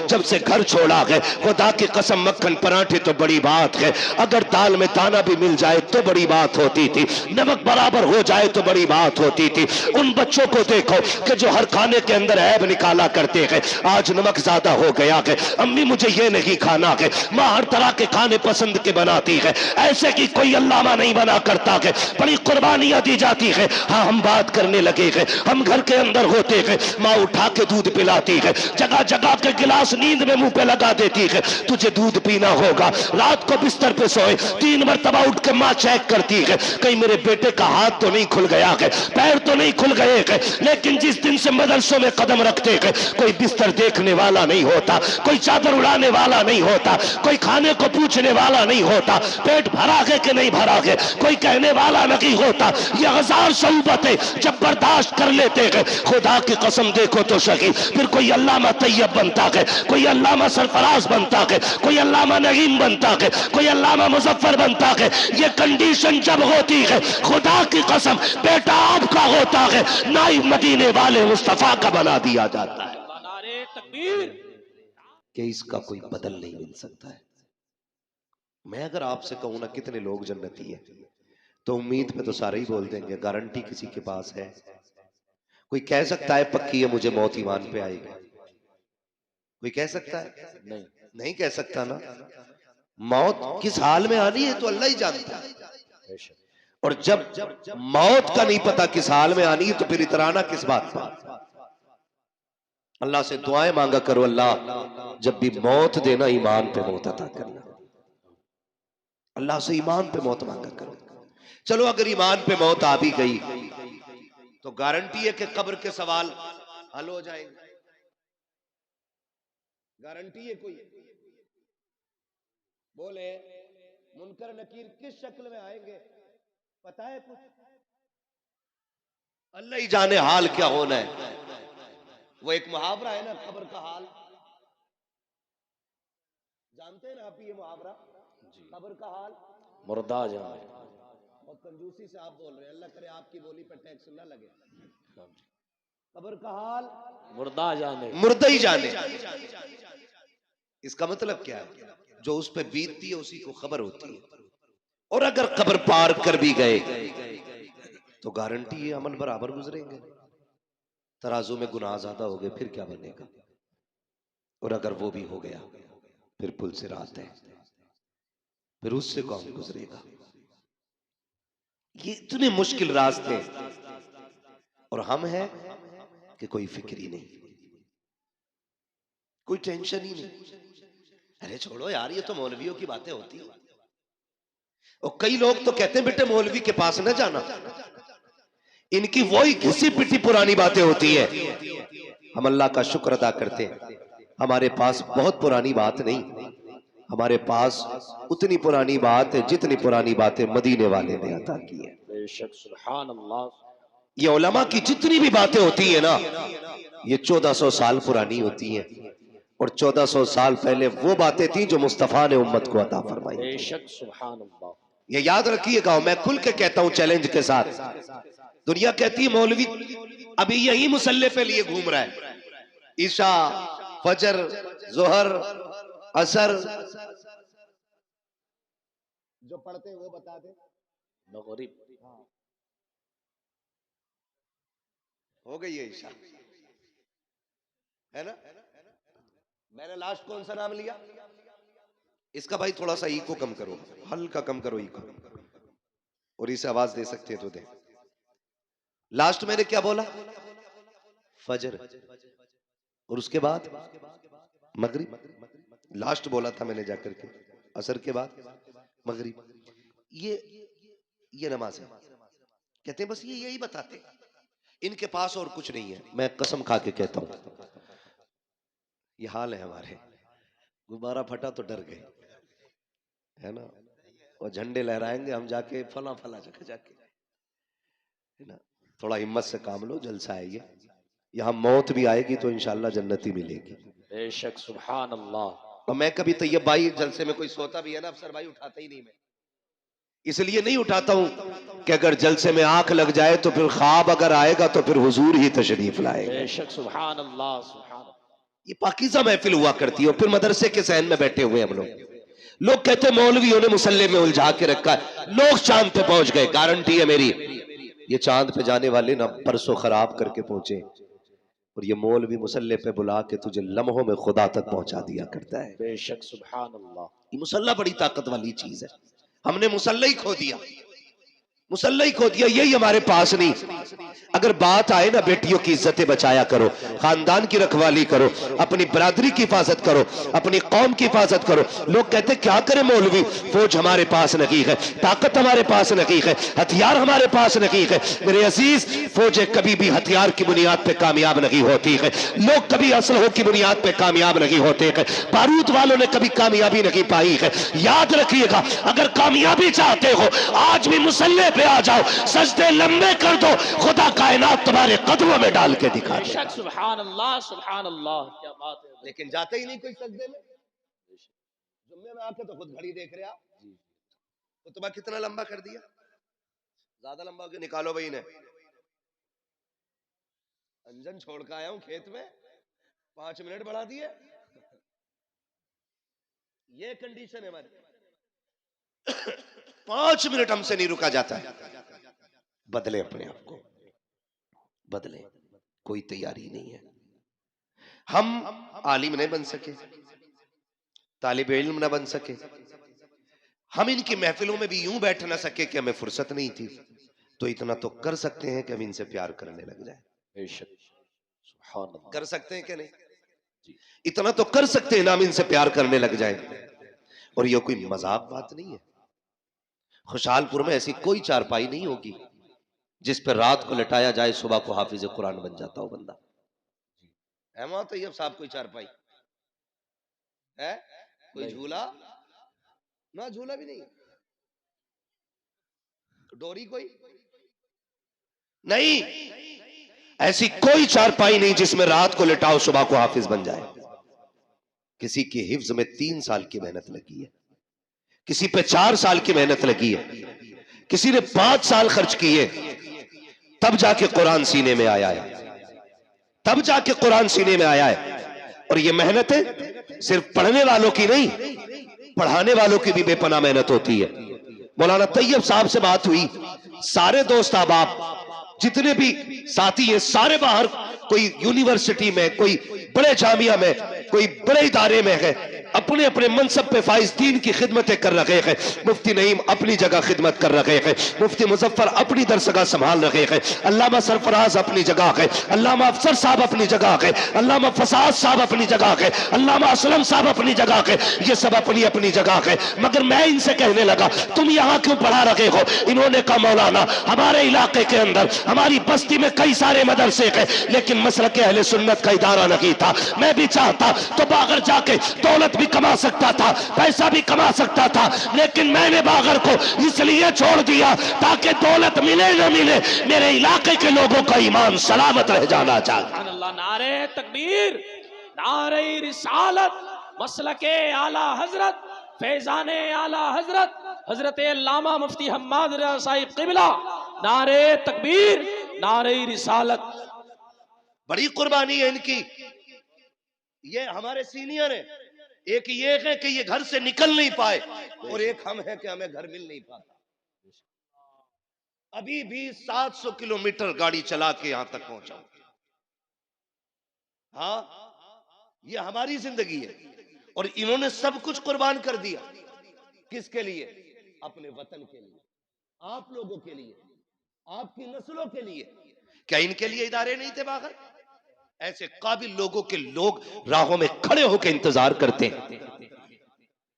जब से घर छोड़ा है, खुदा की कसम मक्खन पराठे तो बड़ी बात है, अगर दाल में दाना भी मिल जाए तो बड़ी बात होती थी, नमक बराबर हो जाए तो बड़ी बात होती थी। उन बच्चों को देखो कि जो हर खाने के अंदर ऐब निकाला करते हैं, आज नमक ज्यादा हो गया है, अम्मी मुझे ये नहीं खाना है, माँ हर तरह के खाने पसंद के बनाती है, ऐसे कि कोई अल्लामा नहीं बना करता है, बड़ी कुर्बानियां दी जाती है। हाँ हम बात करने लगे हैं, हम घर के अंदर होते हैं, माँ उठा के दूध पिलाती है, जगह जगह के गिलास नींद में मुंह पे लगा देती है, तुझे दूध पीना होगा। रात को बिस्तर पे सोए 3 मरतबा उठ के माँ चेक करती है, कहीं मेरे बेटे का हाथ तो नहीं खुल गया है, पैर तो नहीं खुल गए हैं। लेकिन जिस दिन से मदरसों में कदम रखते हैं, कोई बिस्तर देखने वाला नहीं होता, कोई चादर उड़ाने वाला नहीं होता, कोई खाने को पूछने वाला नहीं होता, पेट भरा है कि नहीं भरा है कोई कहने वाला नहीं होता। ये 1000 शऊबतें जब बर्दाश्त कर लेते हैं, खुदा की कसम देखो तो सही, फिर कोई अल्लामा तैयब बनता है, कोई अल्लामा सरफराज बनता है, कोई अल्लामा नईम बनता है, कोई अल्लामा मुजफ्फर बनता है। ये कंडीशन जब होती है, खुदा की कसम बेटा आपका होता है, नाइब मदीने वाले मुस्तफा का बना दिया जाता है। कि इसका कोई बदल नहीं मिल सकता है। मैं अगर आपसे कहूं ना कितने लोग जन्नती है, तो उम्मीद पे तो सारे ही बोल देंगे, गारंटी किसी के पास है? कोई कह सकता है पक्की है मुझे मौत ईमान पे आएगी? कोई कह सकता है? नहीं, नहीं कह सकता ना। मौत किस हाल में आनी है तो अल्लाह ही जानता है, और जब मौत का नहीं पता किस हाल में आनी है तो फिर इतराना किस बात पर? अल्लाह से दुआएं मांगा करो, अल्लाह जब भी मौत देना ईमान पे मौत अता करना। अल्लाह से ईमान पे मौत मांगा करो। चलो अगर ईमान पे मौत आ भी गई तो गारंटी है कि कब्र के सवाल हल हो जाएंगे? गारंटी है कोई? बोले मुनकर नकीर किस शक्ल में आएंगे, पता है कुछ? अल्लाह ही जाने हाल क्या होना है। वो एक मुहावरा है ना, कब्र का हाल, जानते हैं ना आप ये मुहावरा? कब्र का हाल मुर्दा जाने। बहुत कंजूसी से आप बोल रहे हैं, अल्लाह करे आपकी बोली पर टैक्स ना लगे। कब्र का हाल मुर्दा जाने, मुर्दा ही जाने। इसका मतलब क्या है? जो उस पर बीतती है उसी को खबर होती है, और अगर कब्र पार कर भी गए तो गारंटी है अमल बराबर गुजरेंगे। तराजू में गुनाह ज्यादा हो गए फिर क्या बनेगा, और अगर वो भी हो गया फिर पुल से रात है, फिर उससे कौन गुजरेगा? ये इतने मुश्किल रास्ते, और हम हैं कि कोई फिक्र ही नहीं, कोई टेंशन ही नहीं। अरे छोड़ो यार, ये तो मौलवियों की बातें होती है। और कई लोग तो कहते हैं बेटे मौलवी के पास न जाना, इनकी वही घिसी पिटी पुरानी बातें होती है। हम अल्लाह का शुक्र अदा करते हैं, हमारे पास बहुत पुरानी बात नहीं, हमारे पास उतनी पुरानी बात है जितनी पुरानी बातें मदीने वाले ने अता की है। बेशक सुभान अल्लाह। ये उलमा की जितनी भी बातें होती है ना, ये 1400 साल पुरानी होती हैं, और 1400 साल पहले वो बातें थी जो मुस्तफा ने उम्मत को अता फरमाई। बेशक सुभान अल्लाह। ये याद रखिएगा, मैं खुल के कहता हूं चैलेंज के साथ। दुनिया कहती है मौलवी अभी यही मुसल्ले पे लिए घूम रहा है, ईशा फजर जोहर असर जो पढ़ते हैं वो बता दे, मगरिब हो गई है ईशा, है ना? मैंने लास्ट कौन सा नाम लिया? इसका भाई थोड़ा सा इको कम करो, हल्का कम करो इको, और इसे आवाज दे सकते हैं तो दे। लास्ट मैंने क्या बोला? फजर, और उसके बाद मगरिब। लास्ट बोला था मैंने जाकर के, असर के बाद मगरिब। ये नमाज है। कहते हैं बस ये यही बताते, इनके पास और कुछ नहीं है। मैं कसम खा के कहता हूं ये हाल है हमारे। गुब्बारा फटा तो डर गए, है ना? और झंडे लहराएंगे हम जाके फला फला जगह जाके, है ना? थोड़ा हिम्मत से काम लो, जलसा है ये। यहाँ मौत भी आएगी तो इंशाल्लाह जन्नती मिलेगी। बेशक सुभान अल्लाह। और मैं कभी तैयब भाई जलसे में कोई सोता भी है ना, अफसर भाई उठाता ही नहीं, मैं इसलिए नहीं उठाता हूं कि अगर जलसे में आंख लग जाए तो फिर ख्वाब अगर आएगा तो फिर हुजूर ही तशरीफ लाएगा। बेशक सुभान अल्लाह सुभान। ये पाकीज़ा महफिल हुआ करती है। और फिर मदरसे के सहन में बैठे हुए हम लोग कहते मौलवियों ने मुसल्ले में उलझा के रखा है, लोग चांद पे पहुंच गए। गारंटी है मेरी, ये चांद पे जाने वाले ना परसों खराब करके पहुंचे, और ये मौलवी मुसल्ले पे बुला के तुझे लम्हों में खुदा तक पहुंचा दिया करता है। बेशक सुभान अल्लाह। ये मुसल्ला बड़ी ताकत वाली चीज है। हमने मुसल्ला ही खो दिया, मुसल्ला ही खो दिया, यही हमारे पास नहीं। अगर बात आए ना, बेटियों की इज्जतें बचाया करो, खानदान की रखवाली करो, अपनी बरादरी की हिफाजत करो, अपनी कौम की हिफाजत करो। लोग कहते क्या करें मौलवी, फौज हमारे पास नहीं है, ताकत हमारे पास नहीं है, हथियार हमारे पास नहीं है। मेरे अजीज, फौजें कभी भी हथियार की बुनियाद पे कामयाब नहीं होती है, लोग कभी असलहों की बुनियाद पे कामयाब नहीं होते हैं, बारूद वालों ने कभी कामयाबी नहीं पाई है। याद रखिएगा, अगर कामयाबी चाहते हो आज भी मुसल्ले पे आ जाओ, सजदे लंबे कर दो, खुदा कायनात तुम्हारे कदमों में डाल के दिखा दे। बेशक सुभान अल्लाह, सुभान अल्लाह, क्या बात है। लेकिन जाते ही नहीं कोई सजदे में। जुम्मे में आके तो खुद घड़ी देख रहे आप, तो तुम्हें कितना लंबा कर दिया, ज्यादा लंबा हो गया, निकालो भाई ने। अंजन छोड़ के आया हूं खेत में, 5 मिनट बढ़ा दिए। ये कंडीशन है हमारी, 5 मिनट हमसे नहीं रुका जाता है। बदले अपने आप को, बदले, कोई तैयारी नहीं है। हम आलिम नहीं बन सके, तालिब इल्म न बन सके, हम इनकी महफिलों में भी यूं बैठ ना सके कि हमें फुर्सत नहीं थी, तो इतना तो कर सकते हैं कि हम इनसे प्यार करने लग जाए। बेशक सुभान अल्लाह। कर सकते हैं कि नहीं? इतना तो कर सकते हैं ना, हम इनसे प्यार करने लग जाए। और ये कोई मजाक बात नहीं है। खुशहालपुर में ऐसी कोई चारपाई नहीं होगी जिस पर रात को लटाया जाए, सुबह को हाफिज कुरान बन जाता हो बंदा। अहमद तैयब साहब कोई चारपाई है? कोई झूला ना, झूला भी नहीं, डोरी कोई नहीं, ऐसी कोई चारपाई नहीं जिसमें रात को लिटाओ सुबह को हाफिज बन जाए। किसी की हिफ्ज में 3 साल की मेहनत लगी है, किसी पे 4 साल की मेहनत लगी है, किसी ने 5 साल खर्च किए, तब जाके कुरान सीने में आया है, तब जाके कुरान सीने में आया है। और ये मेहनतें सिर्फ पढ़ने वालों की नहीं, पढ़ाने वालों की भी बेपनाह मेहनत होती है। मौलाना तैयब साहब से बात हुई, सारे दोस्त अहबाब जितने भी साथी हैं सारे बाहर, कोई यूनिवर्सिटी में, कोई बड़े जामिया में, कोई बड़े इदारे में है, अपने अपने मनसब पे फाइज दीन की खिदमतें कर रहे हैं। मुफ्ती नईम अपनी जगह खिदमत कर रहे हैं, मुफ्ती मुजफ्फर अपनी दरसगाह संभाल रहे हैं, अल्लामा सरफराज अपनी जगह है, अल्लामा अफसर साहब अपनी जगह है, अल्लामा फसाद साहब अपनी जगह है, अल्लामा असलम साहब अपनी जगह है, ये सब अपनी अपनी जगह है। मगर मैं इनसे कहने लगा, तुम यहाँ क्यों पढ़ा रहे हो? इन्होंने कहा, मौलाना हमारे इलाके के अंदर हमारी बस्ती में कई सारे मदरसे हैं, लेकिन मसलक अहले सुन्नत का इदारा नहीं था। मैं भी चाहता तो बागर जाके दौलत भी कमा सकता था, पैसा भी कमा सकता था, लेकिन मैंने बागर को इसलिए छोड़ दिया ताकि दौलत मिले न मिले, मेरे इलाके के लोगों का ईमान सलामत रह जाना चाहिए। अल्लाह, नारे तकबीर, नारे रिसालत, मसलके आला हजरत, फैजाने आला हजरत, हजरत अल्लामा मुफ्ती हम्माद रज़ा साहिब क़िबला, नारे तकबीर, नारे रिसालत। बड़ी कुर्बानी है इनकी। ये हमारे सीनियर है, एक ये है कि ये घर से निकल नहीं पाए, और एक हम है कि हमें घर मिल नहीं पाता। अभी भी 700 किलोमीटर गाड़ी चला के यहां तक पहुंचा। हाँ, ये हमारी जिंदगी है, और इन्होंने सब कुछ कुर्बान कर दिया। किसके लिए? अपने वतन के लिए, आप लोगों के लिए, आपकी नस्लों के लिए। क्या इनके लिए इदारे नहीं थे बाहर? ऐसे काबिल लोगों के लोग राहों में खड़े होकर इंतजार करते हैं,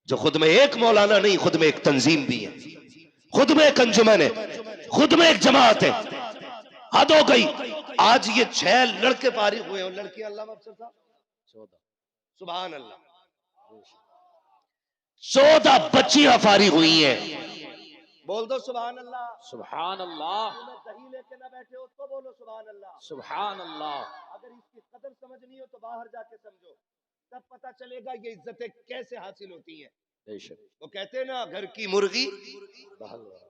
जो खुद में एक मौलाना नहीं, खुद में एक तंजीम भी है, खुद में एक अंजुमन है, खुद में एक जमात है। हद हो गई। आज ये 6 लड़के फारिग हुए, और लड़कियां अल्लाह अफसर साहब 14, सुभान अल्लाह, 14 बच्चियां फारिग हुई हैं। बोल दो सुभान अल्लाह। सुभान अल्लाह, दही लेके ना बैठे हो तो बोलो सुभान अल्लाह। सुभान अल्लाह। अगर इसकी कदर समझनी हो तो बाहर जाके समझो, तब पता चलेगा ये इज्जतें कैसे हासिल होती हैं। वो कहते हैं ना, घर की मुर्गी,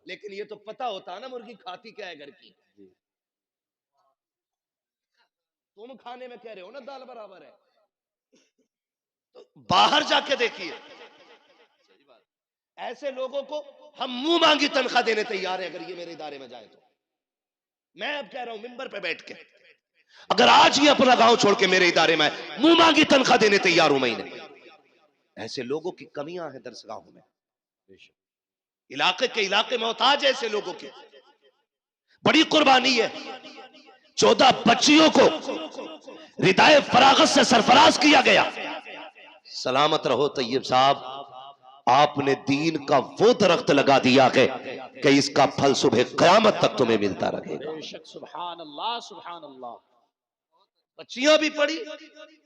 लेकिन ये तो पता होता है ना मुर्गी खाती क्या है घर की। तुम खाने में कह रहे हो ना दाल बराबर है, बाहर जाके देखिए, ऐसे लोगों को हम मुंह मांगी तनख्वाह देने तैयार है अगर ये मेरे इदारे में जाए तो। मैं अब कह रहा हूं मिंबर पे बैठ के, अगर आज ये अपना गांव छोड़ के मेरे इदारे में आए, मुंह मांगी तनख्वाह देने तैयार हूं महीने। ऐसे लोगों की कमियां हैं दरसगाहों में, इलाके के इलाके मोहताज है ऐसे लोगों के। बड़ी कुर्बानी है, 14 बच्चियों को रिदाए फरागत से सरफराज किया गया। सलामत रहो तैयब साहब, आपने दीन का वो दरख्त लगा दिया है कि इसका फल सुबह क़यामत तक तुम्हें मिलता रहेगा। सुभान अल्लाह, सुभान अल्लाह। बच्चियां भी पढ़ी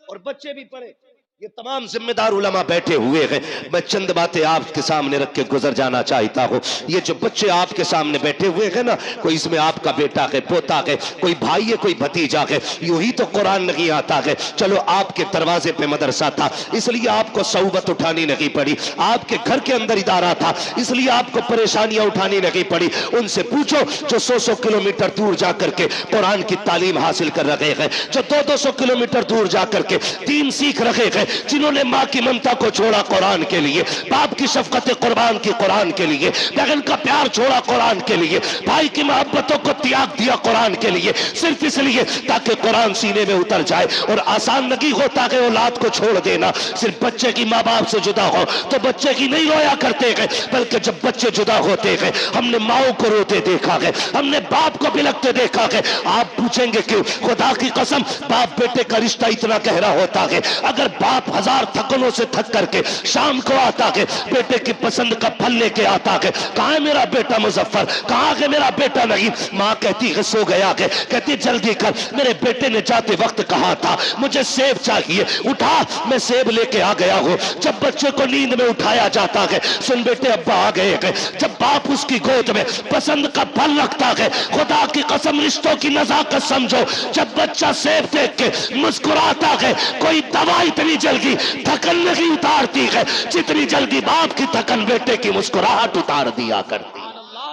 और बच्चे भी पढ़े, ये तमाम जिम्मेदार उलमा बैठे हुए हैं। मैं चंद बातें आपके सामने रख के गुजर जाना चाहता हूँ। ये जो बच्चे आपके सामने बैठे हुए हैं ना, कोई इसमें आपका बेटा है, पोता है, कोई भाई है, कोई भतीजा है। यूं ही तो कुरान नहीं आता है, चलो आपके दरवाजे पे मदरसा था इसलिए आपको सौबत उठानी नहीं पड़ी, आपके घर के अंदर इदारा था इसलिए आपको परेशानियां उठानी नहीं पड़ी। उनसे पूछो जो 100-100 किलोमीटर दूर जाकर के कुरान की तालीम हासिल कर रहे हैं, जो 200-200 किलोमीटर दूर जाकर के दीन सीख रहे हैं, जिन्होंने माँ की ममता को छोड़ा कुरान के लिए, बाप की शफकत कुर्बान की कुरान के लिए, बहन का प्यार छोड़ा कुरान के लिए, भाई की मोहब्बतों को त्याग दिया कुरान के लिए, सिर्फ इसलिए ताकि कुरान सीने में उतर जाए। और आसान नहीं होता कि औलाद को छोड़ देना। सिर्फ बच्चे की माँ बाप से जुदा हो तो बच्चे की नहीं रोया करते हैं, बल्कि जब बच्चे जुदा होते हैं हमने माओ को रोते देखा है, हमने बाप को बिलखते देखा है। आप पूछेंगे क्यों? खुदा की कसम, बाप बेटे का रिश्ता इतना गहरा होता है, अगर बाप 1000 थकनों से थक करके शाम को आता है, बेटे की पसंद का फल लेके आता है, कहां है मेरा बेटा मुजफ्फर, कहां है मेरा बेटा नहीं, मां कहती है सो गया है, कहती जल्दी कर, मेरे बेटे ने जाते वक्त कहा था मुझे सेब चाहिए, उठा, मैं सेब लेके आ गया हूं। जब बच्चे को नींद में उठाया जाता है, सुन बेटे अब्बा आ गए हैं, जब बाप उसकी गोद में पसंद का फल रखता है, खुदा की कसम रिश्तों की नजाकत समझो, जब बच्चा सेब देख के मुस्कुराता है, कोई दवा इतनी जल्दी थकन नहीं उतारती है जितनी जल्दी बाप की थकन बेटे की मुस्कुराहट उतार दिया करती।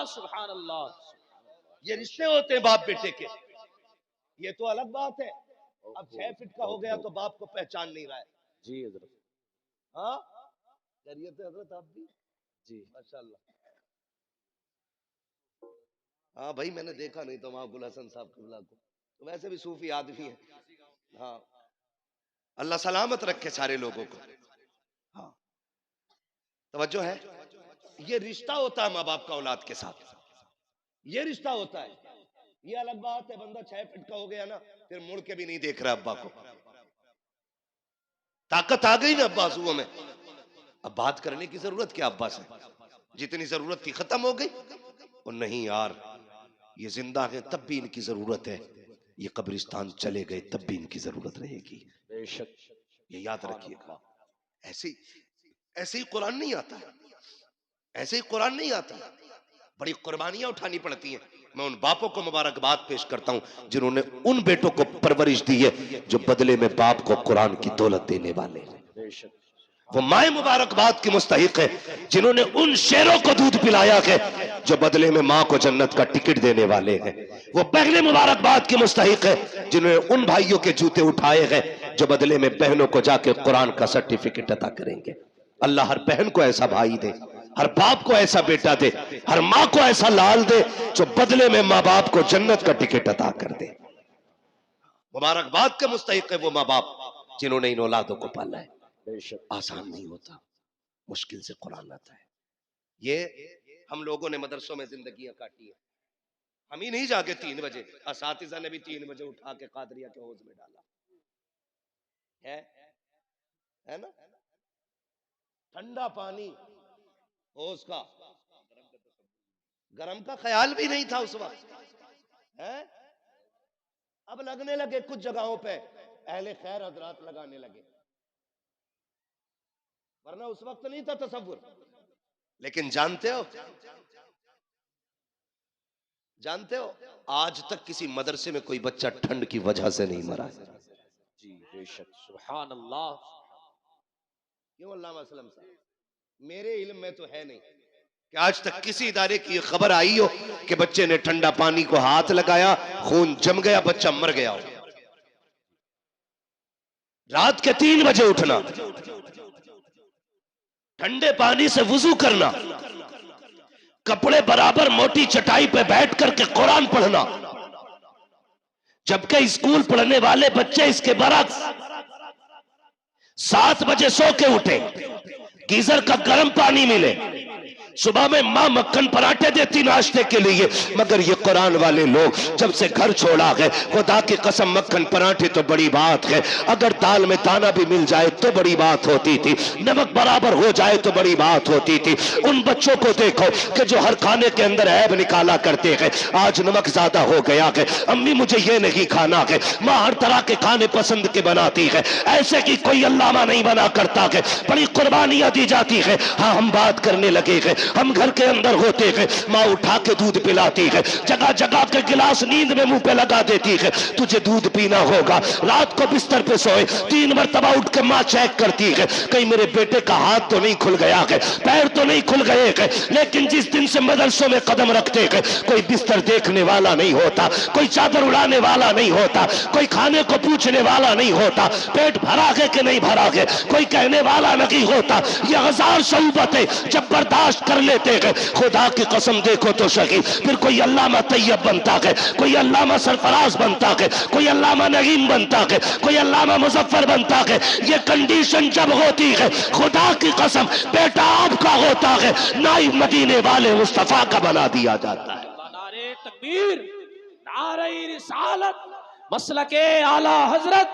सुभान अल्लाह। ये रिश्ते होते हैं बाप बेटे के। ये तो अलग बात है, अब 6 फीट का हो गया तो बाप को पहचान नहीं रहा है। जी हजरत। हाँ खैरियत है हजरत, आप भी जी माशाल्लाह। हाँ भाई मैंने देखा नहीं तो महबूल हसन साहब किबला को, तो वैसे भी सूफी आदमी है। हाँ अल्लाह सलामत रखे सारे लोगों को। हाँ तवज्जो है, ये रिश्ता होता है माँ बाप का औलाद के साथ, ये रिश्ता होता है। ये अलग बात है बंदा 6 फीट का हो गया ना, फिर मुड़ के भी नहीं देख रहा अब्बा को, ताकत आ गई ना अब्बासुओं में, अब बात करने की जरूरत क्या अब्बा से, जितनी जरूरत थी खत्म हो गई। और नहीं यार, ये जिंदा है तब भी इनकी जरूरत है, ये कब्रिस्तान चले गए तब भी इनकी जरूरत रहेगी, बेशक, ये याद रखिएगा। ऐसे ऐसे ही कुरान नहीं आता, ऐसे ही कुरान नहीं आता, बड़ी कुर्बानियां उठानी पड़ती हैं। मैं उन बापों को मुबारकबाद पेश करता हूं जिन्होंने उन बेटों को परवरिश दी है जो बदले में बाप को कुरान की दौलत देने वाले हैं। बेशक, वो माए मुबारकबाद की मुस्तहिक है जिन्होंने उन शेरों को दूध पिलाया है जो बदले में माँ को जन्नत का टिकट देने वाले हैं। वो बहनें मुबारकबाद की मुस्तहिक है जिन्होंने उन भाइयों के जूते उठाए हैं जो बदले में बहनों को जाके कुरान का सर्टिफिकेट अता करेंगे। अल्लाह हर बहन को ऐसा भाई दे, हर बाप को ऐसा बेटा दे, हर माँ को ऐसा लाल दे जो बदले में माँ बाप को जन्नत का टिकट अता कर दे। मुबारकबाद के मुस्तहिक है वो माँ बाप जिन्होंने इन औलादों को पाला है। आसान नहीं होता, मुश्किल से कुरान आता है। ये हम लोगों ने मदरसों में जिंदगियां काटी है, हम ही नहीं जाके 3 बजे, असातिज़ा ने भी 3 बजे उठा के कादरिया के हौज में डाला है ना। ठंडा पानी हौज का, गरम का ख्याल भी नहीं था उस वक्त है। अब लगने लगे कुछ जगहों पे, अहले खैर हजरात लगाने लगे, वरना उस वक्त नहीं था तसव्वुर। लेकिन जानते हो आज तक किसी मदरसे में कोई बच्चा ठंड की वजह से नहीं मरा है। जी बेशक, सुभान अल्लाह। क्यों अल्लामा असलम साहब, मेरे इल्म में तो है नहीं कि आज तक किसी इदारे की खबर आई हो कि बच्चे ने ठंडा पानी को हाथ लगाया, खून जम गया, बच्चा मर गया हो। रात के 3 बजे उठना, ठंडे पानी से वुजू करना, कपड़े बराबर मोटी चटाई पे बैठ करके कुरान पढ़ना, जबकि स्कूल पढ़ने वाले बच्चे इसके बरक्स 7 बजे सो के उठे, गीजर का गर्म पानी मिले, सुबह में मां मक्खन पराठे देती नाश्ते के लिए, मगर ये कुरान वाले लोग जब से घर छोड़ा गए, खुदा की कसम मक्खन पराठे तो बड़ी बात है, अगर दाल में दाना भी मिल जाए तो बड़ी बात होती थी, नमक बराबर हो जाए तो बड़ी बात होती थी। उन बच्चों को देखो कि जो हर खाने के अंदर ऐब निकाला करते हैं, आज नमक ज्यादा हो गया है, अम्मी मुझे ये नहीं खाना है, माँ हर तरह के खाने पसंद के बनाती है, ऐसे की कोई अल्लामा नहीं बना करता है, बड़ी कुर्बानियां दी जाती है। हाँ, हम बात करने लगे हैं, हम घर के अंदर होते हैं, माँ उठा के दूध पिलाती है, जगह जगह के गिलास नींद में मुंह पे लगा देती है, तुझे दूध पीना होगा। रात को बिस्तर पे सोए 3 मरतबा उठ के माँ चेक करती है, कहीं मेरे बेटे का हाथ तो नहीं खुल गया है, पैर तो नहीं खुल गए हैं। लेकिन जिस दिन से मदरसों में कदम रखते हैं, कोई बिस्तर देखने वाला नहीं होता, कोई चादर उड़ाने वाला नहीं होता, कोई खाने को पूछने वाला नहीं होता, पेट भरा है कि नहीं भरा है कोई कहने वाला नहीं होता। ये 1000 शऊबतें जब बर्दाश्त कर लेते हैं, खुदा की कसम देखो तो सही, फिर कोई अल्लामा तैयब बनता है, कोई अल्लामा सरफराज बनता है, कोई अल्लामा नईम बनता है, कोई अल्लामा मुजफ्फर बनता है। ये कंडीशन जब होती है, खुदा की कसम बेटा आपका होता है, नाइब मदीने वाले मुस्तफा का बना दिया जाता है। नारे तकबीर, नारे रिसालत, मसलके आला हजरत,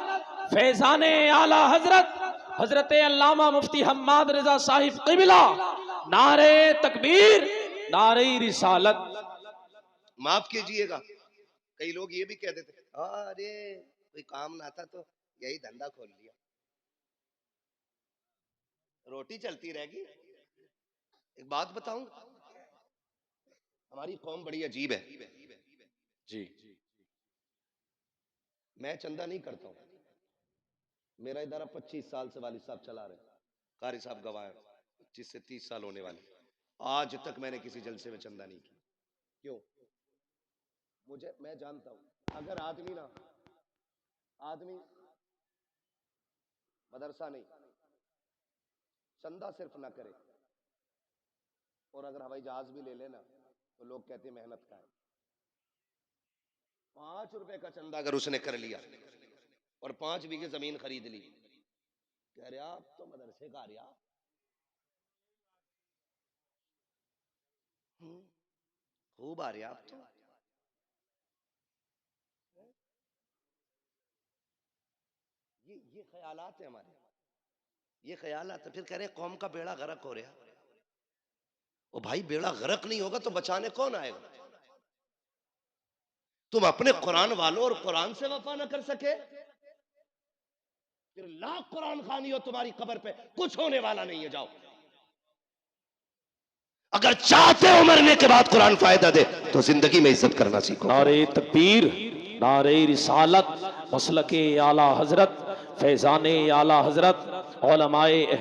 फैजाने आला हजरत हजरत अल्लामा मुफ्ती हम्माद रजा साहिब क़िबला, नारे तकबीर, नारे रिसालत। माफ कीजिएगा, कई लोग ये भी कह देते, अरे कोई काम ना था तो यही धंधा खोल लिया, रोटी चलती रहेगी। एक बात बताऊं, हमारी कौम बड़ी अजीब है जी। मैं चंदा नहीं करता हूं, मेरा इदारा 25 साल से वालिद साहब चला रहे, कारी साहब गवाह 25 से 30 साल होने वाले, आज तक मैंने किसी जलसे में चंदा नहीं किया। क्यों? मैं जानता हूं, अगर आदमी मदरसा नहीं, चंदा सिर्फ ना करे, और अगर हवाई जहाज भी ले लेना तो लोग कहते हैं मेहनत का है। 5 रुपए का चंदा अगर उसने कर लिया और 5 बीघे जमीन खरीद ली, कह रहे आप तो मदरसे का रिया, खूब आ रहे आप तो। ये ख्यालात है हमारे, ये ख्यालात है। फिर कह रहे कौम का बेड़ा गर्क हो रहा। ओ भाई, बेड़ा गर्क नहीं होगा तो बचाने कौन आएगा? तुम अपने कुरान वालों और कुरान से वफा न कर सके, फिर लाख कुरान खानी हो तुम्हारी कब्र पे कुछ होने वाला नहीं है। जाओ, अगर चाहते हो मरने के बाद कुरान फायदा दे तो जिंदगी में इज्जत करना सीखो। नारे तकबीर, नारे रिसालत, मसलके आला हजरत, फैजाने आला हजरत, उलमाए